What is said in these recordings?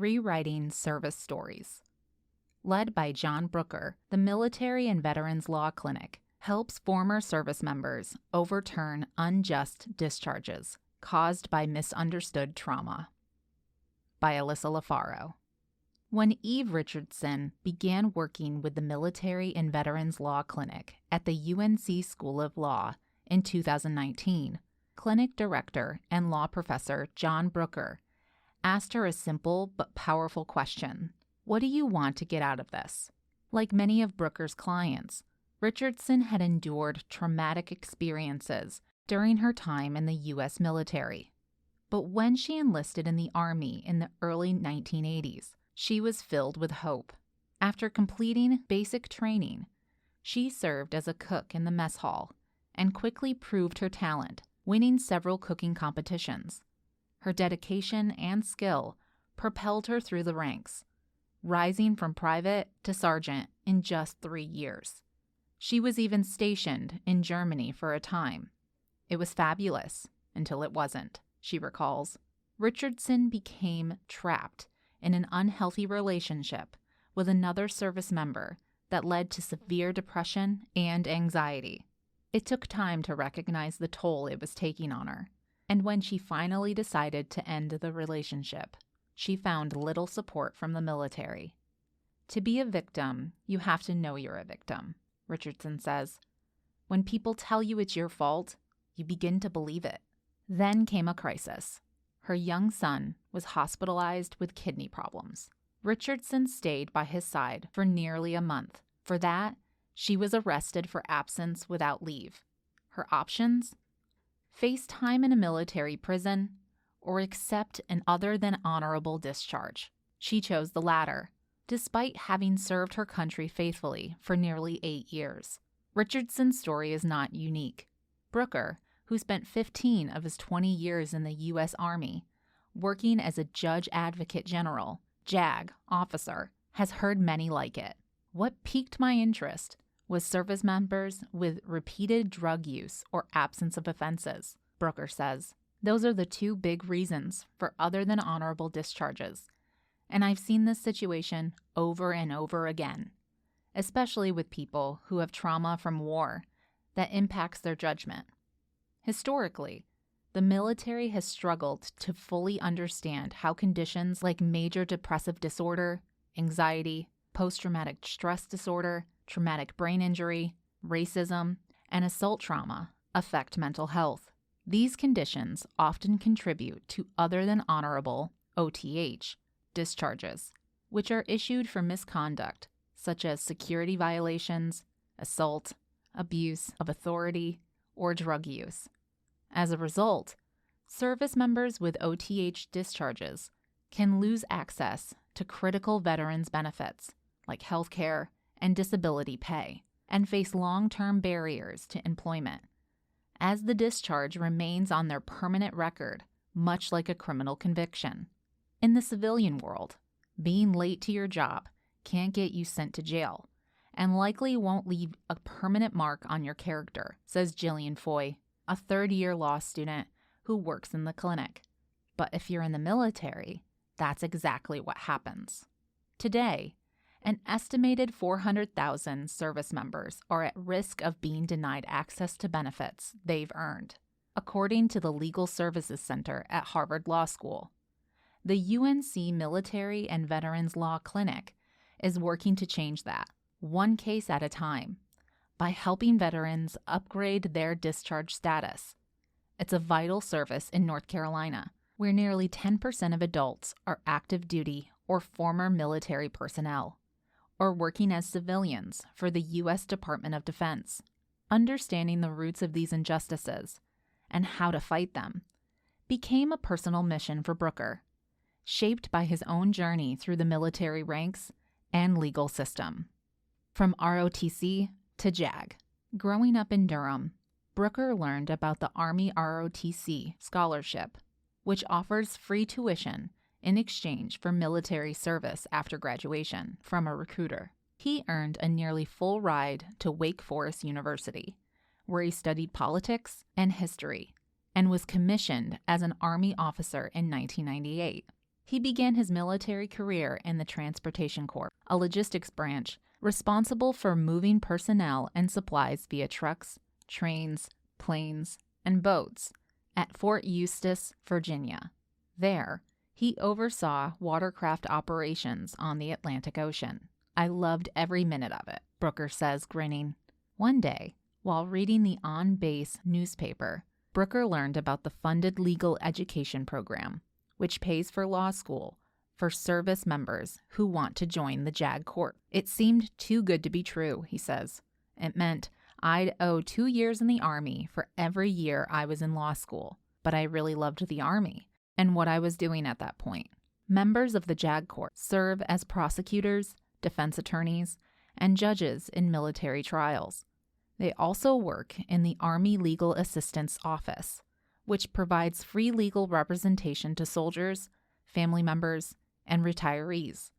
Rewriting Service Stories. Led by John Brooker, the Military and Veterans Law Clinic helps former service members overturn unjust discharges caused by misunderstood trauma. By Alyssa LaFaro. When Eve Richardson began working with the Military and Veterans Law Clinic at the UNC School of Law in 2019, clinic director and law professor John Brooker asked her a simple but powerful question. What do you want to get out of this? Like many of Brooker's clients, Richardson had endured traumatic experiences during her time in the U.S. military. But when she enlisted in the Army in the early 1980s, she was filled with hope. After completing basic training, she served as a cook in the mess hall and quickly proved her talent, winning several cooking competitions. Her dedication and skill propelled her through the ranks, rising from private to sergeant in just 3 years. She was even stationed in Germany for a time. It was fabulous until it wasn't, she recalls. Richardson became trapped in an unhealthy relationship with another service member that led to severe depression and anxiety. It took time to recognize the toll it was taking on her, and when she finally decided to end the relationship, she found little support from the military. To be a victim, you have to know you're a victim, Richardson says. When people tell you it's your fault, you begin to believe it. Then came a crisis. Her young son was hospitalized with kidney problems. Richardson stayed by his side for nearly a month. For that, she was arrested for absence without leave. Her options? Face time in a military prison or accept an other than honorable discharge. She chose the latter, despite having served her country faithfully for nearly 8 years. Richardson's story is not unique. Brooker, who spent 15 of his 20 years in the U.S. Army, working as a Judge Advocate General, JAG, officer, has heard many like it. What piqued my interest was service members with repeated drug use or absence of offenses, Brooker says. Those are the 2 big reasons for other than honorable discharges, and I've seen this situation over and over again, especially with people who have trauma from war that impacts their judgment. Historically, the military has struggled to fully understand how conditions like major depressive disorder, anxiety, post-traumatic stress disorder, traumatic brain injury, racism, and assault trauma affect mental health. These conditions often contribute to other than honorable, OTH, discharges, which are issued for misconduct such as security violations, assault, abuse of authority, or drug use. As a result, service members with OTH discharges can lose access to critical veterans benefits like health care and disability pay, and face long-term barriers to employment, as the discharge remains on their permanent record, much like a criminal conviction. In the civilian world, being late to your job can't get you sent to jail, and likely won't leave a permanent mark on your character, says Jillian Foy, a third-year law student who works in the clinic. But if you're in the military, that's exactly what happens. Today, an estimated 400,000 service members are at risk of being denied access to benefits they've earned, according to the Legal Services Center at Harvard Law School. The UNC Military and Veterans Law Clinic is working to change that, one case at a time, by helping veterans upgrade their discharge status. It's a vital service in North Carolina, where nearly 10% of adults are active duty or former military personnel, or working as civilians for the U.S. Department of Defense. Understanding the roots of these injustices and how to fight them became a personal mission for Brooker, shaped by his own journey through the military ranks and legal system. From ROTC to JAG. Growing up in Durham, Brooker learned about the Army ROTC scholarship, which offers free tuition in exchange for military service after graduation from a recruiter. He earned a nearly full ride to Wake Forest University, where he studied politics and history, and was commissioned as an Army officer in 1998. He began his military career in the Transportation Corps, a logistics branch responsible for moving personnel and supplies via trucks, trains, planes, and boats at Fort Eustis, Virginia. There, he oversaw watercraft operations on the Atlantic Ocean. I loved every minute of it, Brooker says, grinning. One day, while reading the On Base newspaper, Brooker learned about the funded legal education program, which pays for law school for service members who want to join the JAG Corps. It seemed too good to be true, he says. It meant I'd owe 2 years in the Army for every year I was in law school, but I really loved the Army and what I was doing at that point. Members of the JAG Corps serve as prosecutors, defense attorneys, and judges in military trials. They also work in the Army Legal Assistance Office, which provides free legal representation to soldiers, family members, and retirees.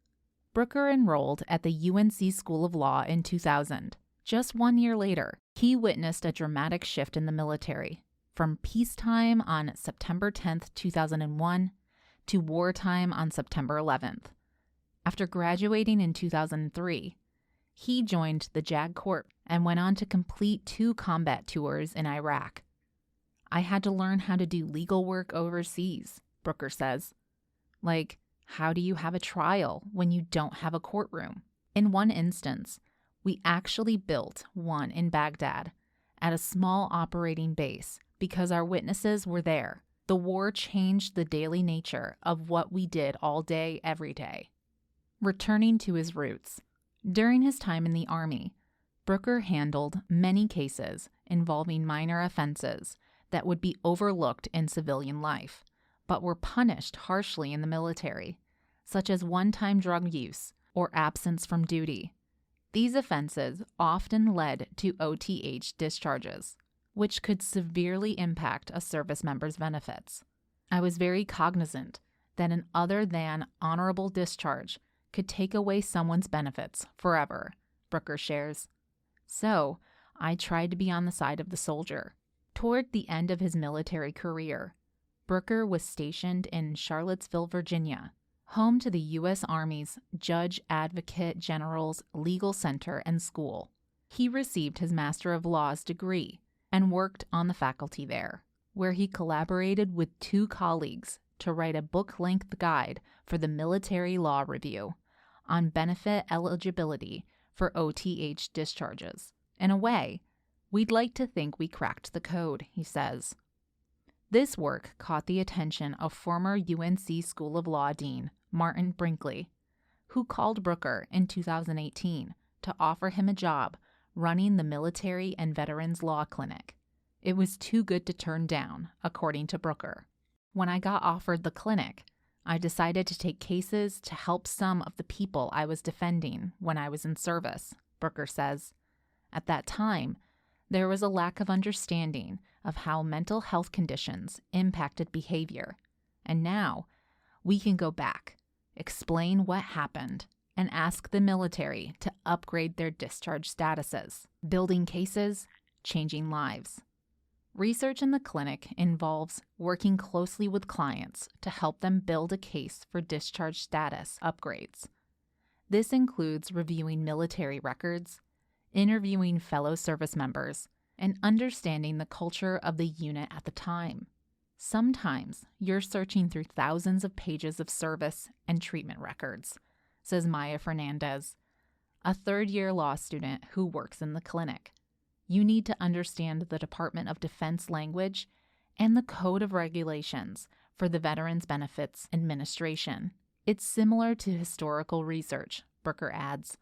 Brooker enrolled at the UNC School of Law in 2000. Just 1 year later, he witnessed a dramatic shift in the military, from peacetime on September 10, 2001, to wartime on September 11th. After graduating in 2003, he joined the JAG Corps and went on to complete 2 combat tours in Iraq. I had to learn how to do legal work overseas, Brooker says. Like, how do you have a trial when you don't have a courtroom? In one instance, we actually built one in Baghdad at a small operating base because our witnesses were there. The war changed the daily nature of what we did all day, every day. Returning to his roots. During his time in the Army, Brooker handled many cases involving minor offenses that would be overlooked in civilian life, but were punished harshly in the military, such as one-time drug use or absence from duty. These offenses often led to OTH discharges, which could severely impact a service member's benefits. I was very cognizant that an other than honorable discharge could take away someone's benefits forever, Brooker shares. So, I tried to be on the side of the soldier. Toward the end of his military career, Brooker was stationed in Charlottesville, Virginia, home to the U.S. Army's Judge Advocate General's Legal Center and School. He received his Master of Laws degree and worked on the faculty there, where he collaborated with 2 colleagues to write a book-length guide for the Military Law Review on benefit eligibility for OTH discharges. In a way, we'd like to think we cracked the code, he says. This work caught the attention of former UNC School of Law Dean Martin Brinkley, who called Brooker in 2018 to offer him a job running the Military and Veterans Law Clinic. It was too good to turn down, according to Brooker. When I got offered the clinic, I decided to take cases to help some of the people I was defending when I was in service, Brooker says. At that time, there was a lack of understanding of how mental health conditions impacted behavior, and now we can go back, explain what happened, and ask the military to upgrade their discharge statuses, building cases, changing lives. Research in the clinic involves working closely with clients to help them build a case for discharge status upgrades. This includes reviewing military records, interviewing fellow service members, and understanding the culture of the unit at the time. Sometimes you're searching through thousands of pages of service and treatment records, says Maya Fernandez, a third-year law student who works in the clinic. You need to understand the Department of Defense language and the Code of Regulations for the Veterans Benefits Administration. It's similar to historical research, Brooker adds.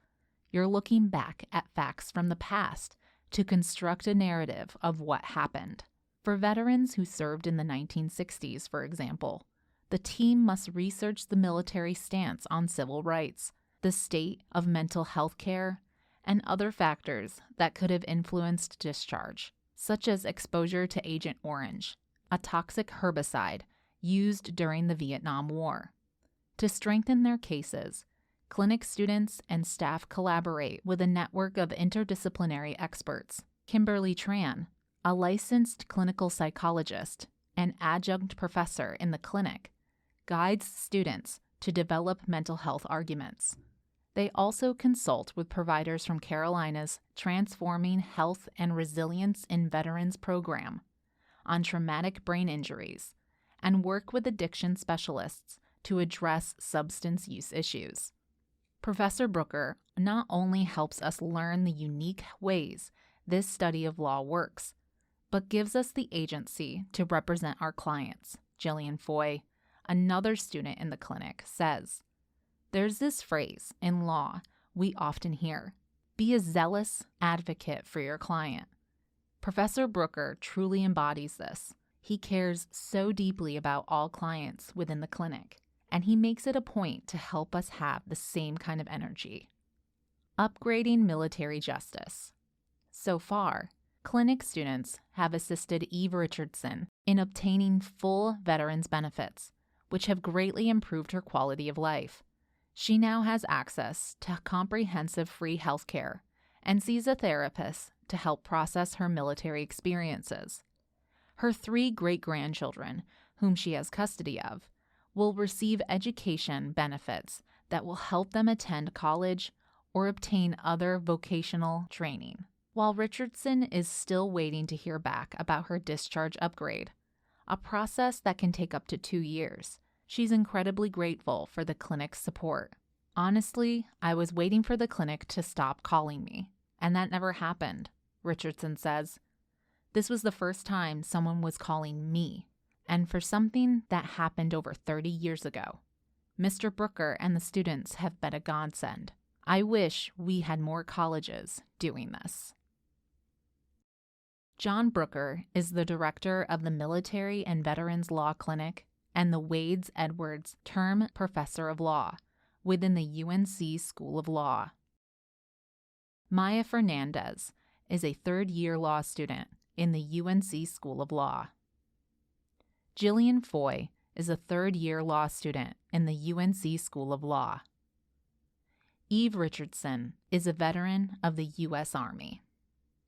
You're looking back at facts from the past to construct a narrative of what happened. For veterans who served in the 1960s, for example, the team must research the military stance on civil rights, the state of mental health care, and other factors that could have influenced discharge, such as exposure to Agent Orange, a toxic herbicide used during the Vietnam War. To strengthen their cases, clinic students and staff collaborate with a network of interdisciplinary experts. Kimberly Tran, a licensed clinical psychologist and adjunct professor in the clinic, guides students to develop mental health arguments. They also consult with providers from Carolina's Transforming Health and Resilience in Veterans program on traumatic brain injuries and work with addiction specialists to address substance use issues. Professor Brooker not only helps us learn the unique ways this study of law works, but gives us the agency to represent our clients. Jillian Foy, another student in the clinic, says, "There's this phrase in law we often hear, be a zealous advocate for your client." Professor Brooker truly embodies this. He cares so deeply about all clients within the clinic, and he makes it a point to help us have the same kind of energy. Upgrading military justice. So far, clinic students have assisted Eve Richardson in obtaining full veterans benefits, which have greatly improved her quality of life. She now has access to comprehensive free health care and sees a therapist to help process her military experiences. Her 3 great-grandchildren, whom she has custody of, will receive education benefits that will help them attend college or obtain other vocational training, while Richardson is still waiting to hear back about her discharge upgrade, a process that can take up to 2 years. She's incredibly grateful for the clinic's support. "Honestly, I was waiting for the clinic to stop calling me, and that never happened," Richardson says. "This was the first time someone was calling me, and for something that happened over 30 years ago. Mr. Brooker and the students have been a godsend. I wish we had more colleges doing this." John Brooker is the director of the Military and Veterans Law Clinic and the Wades Edwards Term Professor of Law within the UNC School of Law. Maya Fernandez is a third-year law student in the UNC School of Law. Jillian Foy is a third-year law student in the UNC School of Law. Eve Richardson is a veteran of the U.S. Army.